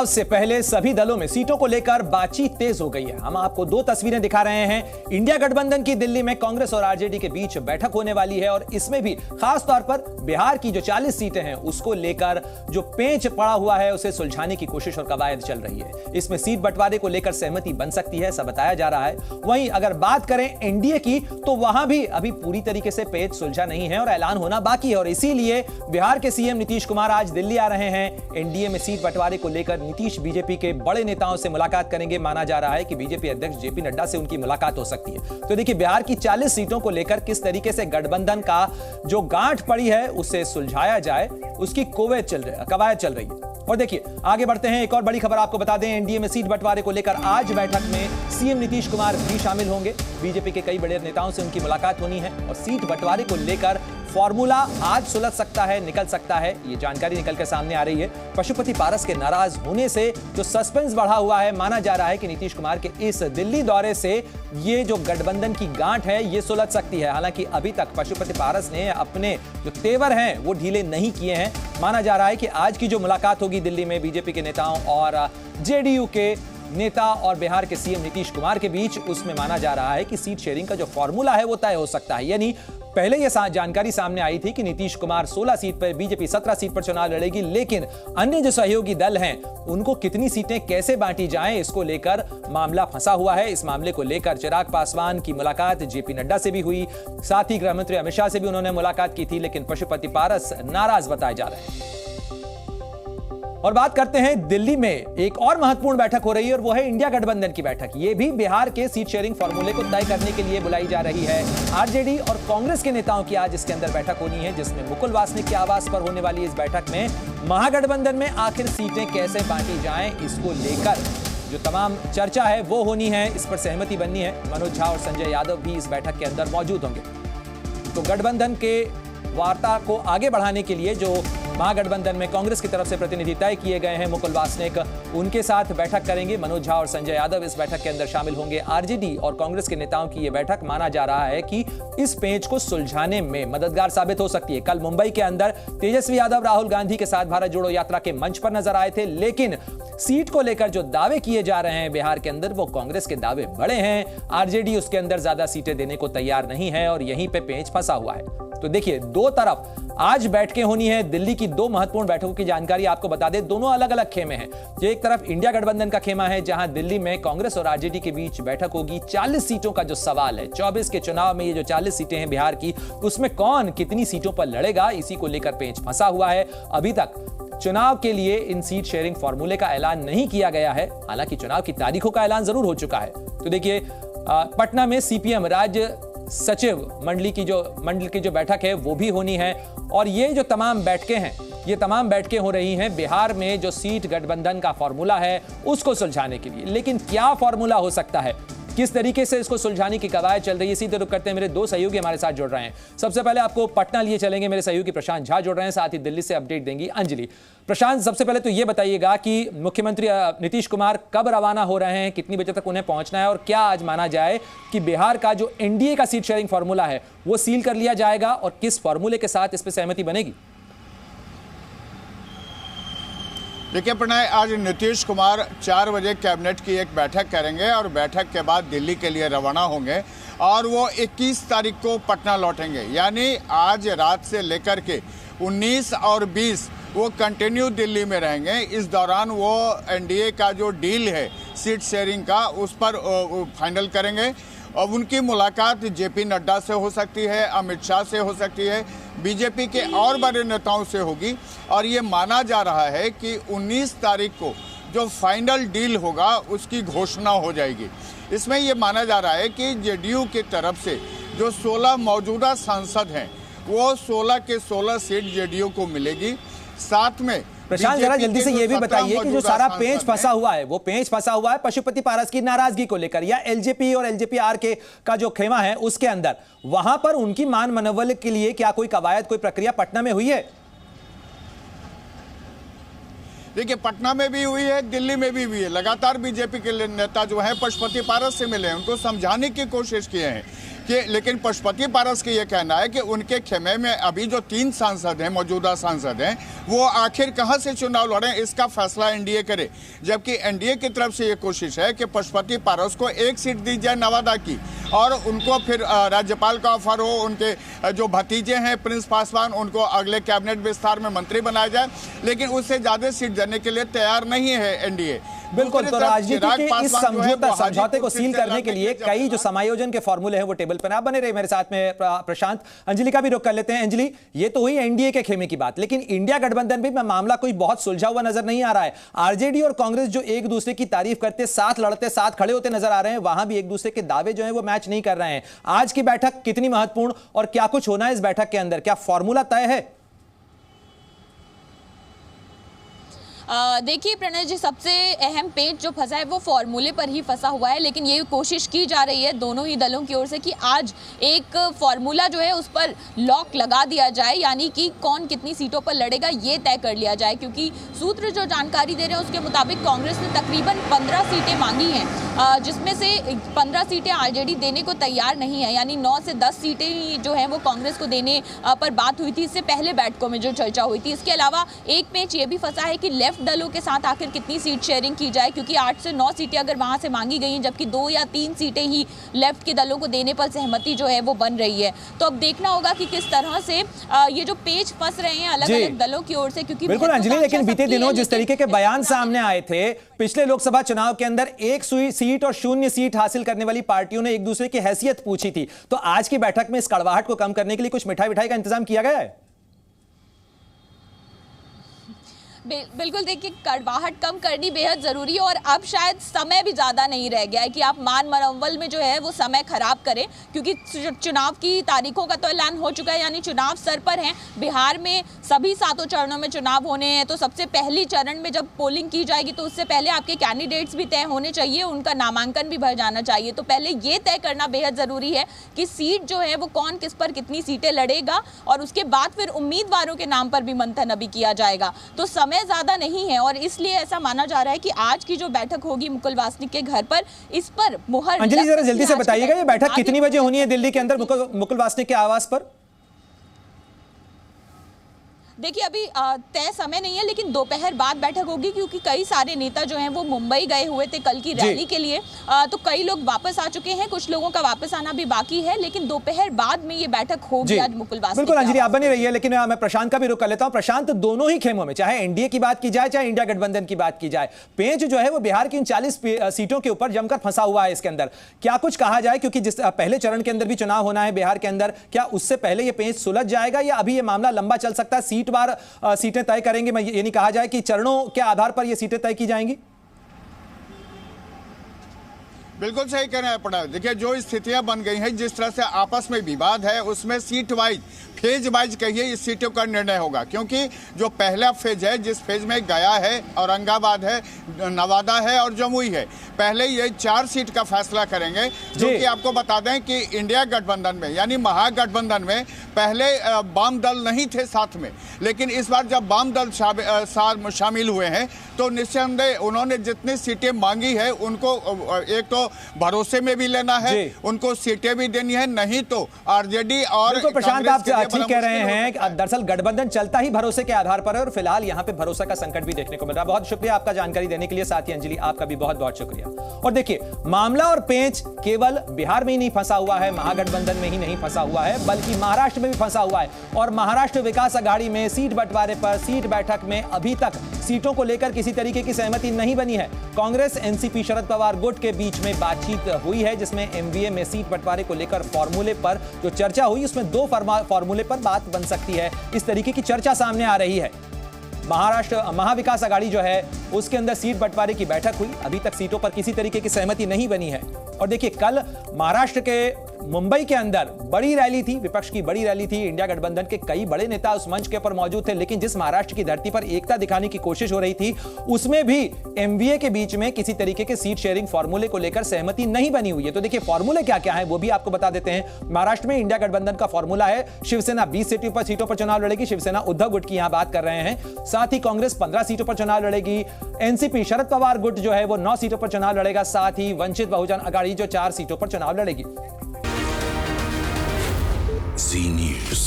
चुनाव से पहले सभी दलों में सीटों को लेकर बातचीत तेज हो गई है। हम आपको दो तस्वीरें दिखा रहे हैं। इंडिया गठबंधन की दिल्ली में कांग्रेस और आरजेडी के बीच बैठक होने वाली है और इसमें भी खास तौर पर बिहार की जो 40 सीटें हैं उसको लेकर जो पेंच पड़ा हुआ है उसे सुलझाने की कोशिश और कवायद चल रही है। इसमें सीट बंटवारे को लेकर सहमति बन सकती है, ऐसा बताया जा रहा है। वहीं अगर बात करें एनडीए की तो वहां भी अभी पूरी तरीके से पेच सुलझा नहीं है और ऐलान होना बाकी है और इसीलिए बिहार के सीएम नीतीश कुमार आज दिल्ली आ रहे हैं। एनडीए में सीट बंटवारे को लेकर नीतीश बीजेपी के बड़े नेताओं से मुलाकात करेंगे। माना जा रहा है कि बीजेपी अध्यक्ष जेपी नड्डा से उनकी मुलाकात हो सकती है। तो देखिए बिहार की 40 सीटों को लेकर किस तरीके से गठबंधन का जो गांठ पड़ी है उसे सुलझाया जाए, उसकी कवायद चल रही है। और देखिए आगे बढ़ते हैं, एक और बड़ी खबर आपको बता दें। एनडीए में सीट बंटवारे को लेकर आज बैठक में सीएम नीतीश कुमार भी शामिल होंगे। बीजेपी के कई बड़े नेताओं से उनकी मुलाकात होनी है और सीट बंटवारे को लेकर फॉर्मूला आज सुलझ सकता है, निकल सकता है, ये जानकारी निकल कर सामने आ रही है। पशुपति पारस के नाराज होने से जो सस्पेंस बढ़ा हुआ है, माना जा रहा है कि नीतीश कुमार के इस दिल्ली दौरे से ये जो गठबंधन की गांठ है ये सुलझ सकती है। हालांकि अभी तक पशुपति पारस ने अपने जो तेवर हैं वो ढीले नहीं किए हैं। माना जा रहा है कि आज की जो मुलाकात होगी दिल्ली में बीजेपी के नेताओं और जेडीयू के नेता और बिहार के सीएम नीतीश कुमार के बीच, उसमें माना जा रहा है कि सीट शेयरिंग का जो फॉर्मूला है वो तय हो सकता है। यानी पहले यह जानकारी सामने आई थी कि नीतीश कुमार 16 सीट पर, बीजेपी 17 सीट पर चुनाव लड़ेगी, लेकिन अन्य जो सहयोगी दल हैं उनको कितनी सीटें कैसे बांटी जाएं इसको लेकर मामला फंसा हुआ है। इस मामले को लेकर चिराग पासवान की मुलाकात जेपी नड्डा से भी हुई, साथ ही गृह मंत्री अमित शाह से भी उन्होंने मुलाकात की थी, लेकिन पशुपति पारस नाराज बताए जा रहे हैं। और बात करते हैं दिल्ली में एक और महत्वपूर्ण बैठक हो रही है और वो है इंडिया गठबंधन की बैठक। ये भी बिहार के सीट शेयरिंग फॉर्मूले को तय करने के लिए बुलाई जा रही है। आरजेडी और कांग्रेस के नेताओं की आज इसके अंदर बैठक होनी है, जिसमें मुकुल वासनिक के आवास पर होने वाली इस बैठक में महागठबंधन में आखिर सीटें कैसे बांटी जाएं इसको लेकर जो तमाम चर्चा है वो होनी है, इस पर सहमति बननी है। मनोज झा और संजय यादव भी इस बैठक के अंदर मौजूद होंगे। तो गठबंधन के वार्ता को आगे बढ़ाने के लिए जो महागठबंधन में कांग्रेस की तरफ से प्रतिनिधि तय किए गए हैं, मुकुल वासनिक उनके साथ बैठक करेंगे। मनोज झा और संजय यादव इस बैठक के अंदर शामिल होंगे। आरजेडी और कांग्रेस के नेताओं की यह बैठक माना जा रहा है कि इस पेंच को सुलझाने में मददगार साबित हो सकती है। कल मुंबई के अंदर तेजस्वी यादव राहुल गांधी के साथ भारत जोड़ो यात्रा के मंच पर नजर आए थे, लेकिन सीट को लेकर जो दावे किए जा रहे हैं बिहार के अंदर वो कांग्रेस के दावे बड़े हैं। आरजेडी उसके अंदर ज्यादा सीटें देने को तैयार नहीं है और यहीं पे पेंच फंसा हुआ है। तो देखिए दो तरफ आज बैठकें होनी है। दिल्ली की दो महत्वपूर्ण बैठकों की जानकारी आपको बता दें, दोनों अलग अलग खेमे हैं। जो एक तरफ इंडिया गठबंधन का खेमा है जहां दिल्ली में कांग्रेस और आरजेडी के बीच बैठक होगी। 40 सीटों का जो सवाल है, 24 के चुनाव में ये जो 40 सीटें हैं बिहार की, उसमें कौन कितनी सीटों पर लड़ेगा इसी को लेकर पेंच फंसा हुआ है। अभी तक चुनाव के लिए इन सीट शेयरिंग फॉर्मूले का ऐलान नहीं किया गया है, हालांकि चुनाव की तारीखों का ऐलान जरूर हो चुका है। तो देखिए पटना में सीपीएम राज्य सचिव मंडल की जो बैठक है वो भी होनी है और ये जो तमाम बैठकें हैं ये तमाम बैठकें हो रही हैं बिहार में जो सीट गठबंधन का फॉर्मूला है उसको सुलझाने के लिए। लेकिन क्या फॉर्मूला हो सकता है, किस तरीके से इसको सुलझाने की कवायद चल रही है, सीधे रुख करते हैं। मेरे दो सहयोगी हमारे साथ जुड़ रहे हैं। सबसे पहले आपको पटना लिए चलेंगे, मेरे सहयोगी प्रशांत झा जुड़ रहे हैं, साथ ही दिल्ली से अपडेट देंगी अंजलि। प्रशांत, सबसे पहले तो ये बताइएगा कि मुख्यमंत्री नीतीश कुमार कब रवाना हो रहे हैं, कितनी बजे तक उन्हें पहुंचना है और क्या आज माना जाए कि बिहार का जो एनडीए का सीट शेयरिंग फॉर्मूला है वो सील कर लिया जाएगा और किस फॉर्मूले के साथ इस पर सहमति बनेगी? देखिए प्रणय, आज नीतीश कुमार 4 बजे कैबिनेट की एक बैठक करेंगे और बैठक के बाद दिल्ली के लिए रवाना होंगे और वो 21 तारीख को पटना लौटेंगे। यानी आज रात से लेकर के 19 और 20 वो कंटिन्यू दिल्ली में रहेंगे। इस दौरान वो एनडीए का जो डील है सीट शेयरिंग का उस पर फाइनल करेंगे और उनकी मुलाकात जेपी नड्डा से हो सकती है, अमित शाह से हो सकती है, बीजेपी के और बड़े नेताओं से होगी। और ये माना जा रहा है कि 19 तारीख को जो फाइनल डील होगा उसकी घोषणा हो जाएगी। इसमें ये माना जा रहा है कि जेडीयू की तरफ से जो 16 मौजूदा सांसद हैं वो 16 के 16 सीट जेडीयू को मिलेगी। साथ में प्रशांत जरा जल्दी से ये भी बताइए कि जो सारा पेंच फंसा हुआ है वो पेंच फंसा हुआ है पशुपति पारस की नाराजगी को लेकर या एलजेपी और एलजेपीआर के का जो खेमा है उसके अंदर, वहां पर उनकी मान मनोबल के लिए क्या कोई कवायद, कोई प्रक्रिया पटना में हुई है? देखिए पटना में भी हुई है, दिल्ली में भी हुई है। लगातार बीजेपी के नेता जो हैं पशुपति पारस से मिले हैं, उनको समझाने की कोशिश किए हैं। कि लेकिन पशुपति पारस का ये कहना है कि उनके खेमे में अभी जो 3 सांसद हैं, मौजूदा सांसद हैं, वो आखिर कहां से चुनाव लड़े, इसका फैसला एनडीए करे। जबकि एनडीए की तरफ से ये कोशिश है कि पशुपति पारस को 1 सीट दी जाए नवादा की और उनको फिर राज्यपाल का ऑफर हो, उनके जो भतीजे हैं प्रिंस पासवान उनको अगले कैबिनेट विस्तार में मंत्री बनाया जाए, लेकिन उससे ज्यादा सीट देने के लिए तैयार नहीं है एनडीए। बिल्कुल, तो राजनीति के इस समझौते को सील करने के लिए कई जो समायोजन के फॉर्मूले हैं वो टेबल पर। आप बने रहे मेरे साथ में प्रशांत। अंजलि का भी रुख कर लेते हैं। अंजलि, ये तो हुई एनडीए के खेमे की बात, लेकिन इंडिया गठबंधन भी मामला कोई बहुत सुलझा हुआ नजर नहीं आ रहा है। आरजेडी और कांग्रेस जो एक दूसरे की तारीफ करते, साथ लड़ते, साथ खड़े होते नजर आ रहे हैं, वहां भी एक दूसरे के दावे जो है वो मैच नहीं कर रहे हैं। आज की बैठक कितनी महत्वपूर्ण और क्या कुछ होना है इस बैठक के अंदर, क्या फॉर्मूला तय है? देखिए प्रणय जी, सबसे अहम पेच जो फंसा है वो फॉर्मूले पर ही फंसा हुआ है, लेकिन ये कोशिश की जा रही है दोनों ही दलों की ओर से कि आज एक फॉर्मूला जो है उस पर लॉक लगा दिया जाए, यानी कि कौन कितनी सीटों पर लड़ेगा ये तय कर लिया जाए। क्योंकि सूत्र जो जानकारी दे रहे हैं उसके मुताबिक कांग्रेस ने तकरीबन 15 सीटें मांगी हैं, जिसमें से 15 सीटें आरजेडी देने को तैयार नहीं है, यानी 9 से 10 सीटें ही जो है वो कांग्रेस को देने पर बात हुई थी इससे पहले बैठकों में जो चर्चा हुई थी। इसके अलावा एक पेच ये भी फंसा है कि लेफ्ट दलों के साथ आखिर कितनी सीट शेयरिंग की जाए, क्योंकि 8 से 9 सीटें अगर वहां से मांगी गई हैं, जबकि 2 या 3 सीटें ही लेफ्ट के दलों को देने पर सहमति जो है वो बन रही है। तो अब देखना होगा कि किस तरह से ये जो पेच फंस रहे हैं अलग अलग दलों की ओर से। क्योंकि बिल्कुल अंजलि, लेकिन बीते दिनों जिस तरीके के बयान सामने आए थे, पिछले लोकसभा चुनाव के अंदर 1 सीट और 0 सीट हासिल करने वाली पार्टियों ने एक दूसरे की हैसियत पूछी थी, तो आज की बैठक में इस कड़वाहट को कम करने के लिए कुछ मिठाई विठाई का इंतजाम किया गया है? बिल्कुल, देखिए कड़वाहट कम करनी बेहद ज़रूरी है और अब शायद समय भी ज़्यादा नहीं रह गया है कि आप मान मरम्मल में जो है वो समय खराब करें, क्योंकि चुनाव की तारीखों का तो ऐलान हो चुका है, यानी चुनाव सर पर हैं। बिहार में सभी 7 चरणों में चुनाव होने हैं, तो सबसे पहली चरण में जब पोलिंग की जाएगी तो उससे पहले आपके कैंडिडेट्स भी तय होने चाहिए, उनका नामांकन भी भर जाना चाहिए। तो पहले ये तय करना बेहद ज़रूरी है कि सीट जो है वो कौन किस पर कितनी सीटें लड़ेगा, और उसके बाद फिर उम्मीदवारों के नाम पर भी मंथन अभी किया जाएगा। तो समय ज्यादा नहीं है और इसलिए ऐसा माना जा रहा है कि आज की जो बैठक होगी मुकुल वासनिक के घर पर, इस पर मुहर। अंजलि जरा जल्दी से बताइएगा ये बैठक कितनी बजे होनी है दिल्ली के अंदर मुकुल वासनिक के आवास पर? देखिए अभी तय समय नहीं है, लेकिन दोपहर बाद बैठक होगी, क्योंकि कई सारे नेता जो हैं वो मुंबई गए हुए थे कल की रैली के लिए, तो कई लोग वापस आ चुके हैं, कुछ लोगों का वापस आना भी बाकी है, लेकिन दोपहर बाद में ये बैठक होगी आज मुकुल वासनिक। बिल्कुल अंजलि, आप बनी रही है, लेकिन मैं प्रशांत का भी रुख कर लेता हूं। प्रशांत, दोनों ही खेमों में, चाहे एनडीए की बात की जाए चाहे इंडिया गठबंधन की बात की जाए, पेंच जो है वो बिहार की 39 सीटों के ऊपर जमकर फंसा हुआ है। इसके अंदर क्या कुछ कहा जाए, क्योंकि जिस पहले चरण के अंदर भी चुनाव होना है बिहार के अंदर, क्या उससे पहले ये पेंच सुलझ जाएगा या अभी ये मामला लंबा चल सकता है? सीटवार सीटें तय करेंगे, मैं ये नहीं कहा जाए कि चरणों के आधार पर ये सीटें तय की जाएंगी? बिल्कुल सही कह रहे हैं पटेल। देखिए जो स्थितियां बन गई हैं, जिस तरह से आपस में विवाद है, उसमें सीट वाइज, फेज वाइज कहिए इस सीटों का निर्णय होगा। क्योंकि जो पहला फेज है, जिस फेज में गया है, औरंगाबाद है, नवादा है और जमुई है, पहले ये 4 सीट का फैसला करेंगे। जो कि आपको बता दें कि इंडिया गठबंधन में यानी महागठबंधन में पहले वाम दल नहीं थे साथ में, लेकिन इस बार जब वाम दल शामिल हुए हैं तो निस्संदेह उन्होंने जितनी सीटें मांगी है उनको एक तो भरोसे में भी लेना है, उनको सीटें भी देनी है, नहीं तो आरजेडी और प्रशांत आप ठीक कह रहे हैं। दरअसल गठबंधन चलता ही भरोसे के आधार पर है और फिलहाल यहां पे भरोसा का संकट भी देखने को मिल रहा है। बहुत शुक्रिया आपका जानकारी देने के लिए। साथ ही अंजलि आपका भी बहुत बहुत शुक्रिया। और देखिए, मामला और पेंच केवल बिहार में ही नहीं फंसा हुआ है, महागठबंधन में ही नहीं फंसा हुआ है, बल्कि महाराष्ट्र में भी फंसा हुआ है। और महाराष्ट्र विकास अघाड़ी में सीट बंटवारे पर, सीट बैठक में अभी तक सीटों को लेकर किसी तरीके की सहमति नहीं बनी है। कांग्रेस एनसीपी शरद पवार गुट के बीच में बातचीत हुई है, जिसमें एमवीए में सीट बंटवारे को लेकर फॉर्मूले पर जो चर्चा हुई, उसमें 2 फॉर्मूले पर बात बन सकती है, इस तरीके की चर्चा सामने आ रही है। महाराष्ट्र महाविकास अघाड़ी जो है उसके अंदर सीट बंटवारे की बैठक हुई, अभी तक सीटों पर किसी तरीके की सहमति नहीं बनी है। और देखिए, कल महाराष्ट्र के मुंबई के अंदर बड़ी रैली थी, विपक्ष की बड़ी रैली थी, इंडिया गठबंधन के कई बड़े नेता उस मंच के ऊपर मौजूद थे, लेकिन जिस महाराष्ट्र की धरती पर एकता दिखाने की कोशिश हो रही थी, उसमें भी एमवीए के बीच में किसी तरीके के सीट शेयरिंग फॉर्मूले को लेकर सहमति नहीं बनी हुई है। तो देखिए, फॉर्मूले क्या क्या है वो भी आपको बता देते हैं। महाराष्ट्र में इंडिया गठबंधन का फॉर्मूला है, शिवसेना 20 सीटों पर चुनाव लड़ेगी, शिवसेना उद्धव गुट की यहां बात कर रहे हैं। साथ ही कांग्रेस 15 सीटों पर चुनाव लड़ेगी, एनसीपी शरद पवार गुट जो है वो 9 सीटों पर चुनाव लड़ेगा, साथ ही वंचित बहुजन अघाड़ी जो 4 सीटों पर चुनाव लड़ेगी। जी न्यूज।